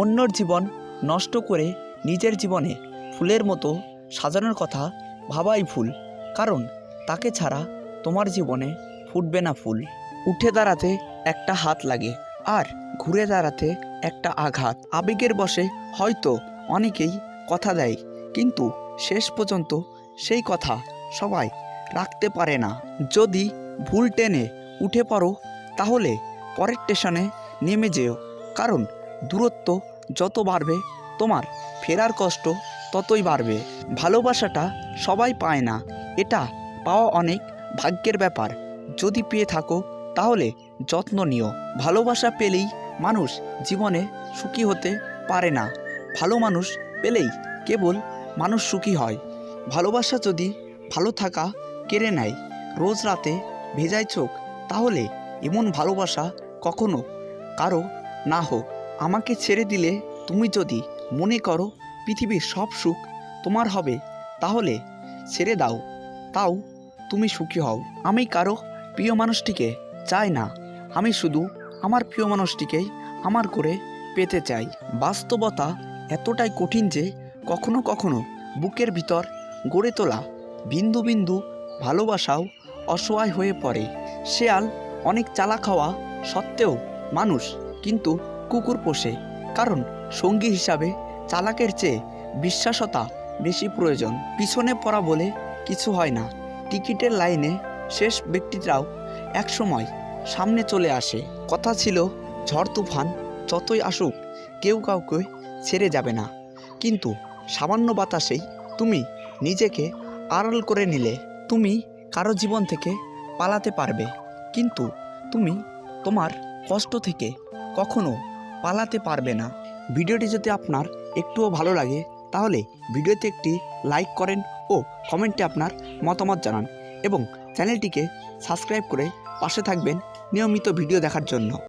অন্যর জীবন নষ্ট করে নিজের জীবনে ফুলের মতো সাজানোর কথা ভাবাই ভুল, কারণ তাকে ছাড়া তোমার জীবনে ফুটবে না ফুল। উঠে দাঁড়াতে একটা হাত লাগে, আর ঘুরে দাঁড়াতে একটা আঘাত। আবেগের বশে হয়তো অনেকেই কথা দেয়, কিন্তু শেষ পর্যন্ত সেই কথা সবাই রাখতে পারে না। যদি ভুল টেনে উঠে পড়ো, তাহলে পরের স্টেশনে নেমে যেও, কারণ দূরত্ব যত বাড়বে তোমার ফেরার কষ্ট ততই বাড়বে। ভালোবাসাটা সবাই পায় না, এটা পাওয়া অনেক ভাগ্যের ব্যাপার। যদি পেয়ে থাকো তাহলে যত্ন নিও। ভালোবাসা পেলেই মানুষ জীবনে সুখী হতে পারে না, ভালো মানুষ পেলেই কেবল মানুষ সুখী হয়। ভালোবাসা যদি ভালো থাকা কেড়ে নেয়, রোজ রাতে ভেজায় চোখ, তাহলে এমন ভালোবাসা কখনো কারো না হোক। আমাকে ছেড়ে দিলে তুমি যদি মনে করো পৃথিবীর সব সুখ তোমার হবে, তাহলে ছেড়ে দাও, তাও তুমি সুখী হও। আমি কারো প্রিয় মানুষটিকে চাই না, আমি শুধু আমার প্রিয় মানুষটিকেই আমার করে পেতে চাই। বাস্তবতা এতটাই কঠিন যে কখনো কখনো বুকের ভিতর গড়ে তোলা বিন্দু বিন্দু ভালোবাসাও অসহায় হয়ে পড়ে। শেয়াল অনেক চালাক হওয়া সত্ত্বেও মানুষ কিন্তু কুকুর পোষে, কারণ সঙ্গী হিসাবে চালাকের চেয়ে বিশ্বাসতা বেশি প্রয়োজন। পিছনে পড়া বলে কিছু হয় না, টিকিটের লাইনে শেষ ব্যক্তিরাও একসময় সামনে চলে আসে। কথা ছিল, ঝড় তুফান যতই আসুক কেউ কাউকে ছেড়ে যাবে না, কিন্তু সামান্য বাতাসেই তুমি নিজেকে আড়াল করে নিলে। তুমি কারো জীবন থেকে পালাতে পারবে, কিন্তু তুমি তোমার কষ্ট থেকে কখনো পালাতে পারবে না। ভিডিওটি যদি আপনার একটুও ভালো লাগে, তাহলে ভিডিওতে একটি লাইক করেন ও কমেন্টে আপনার মতামত জানান, এবং চ্যানেলটিকে সাবস্ক্রাইব করে পাশে থাকবেন নিয়মিত ভিডিও দেখার জন্য।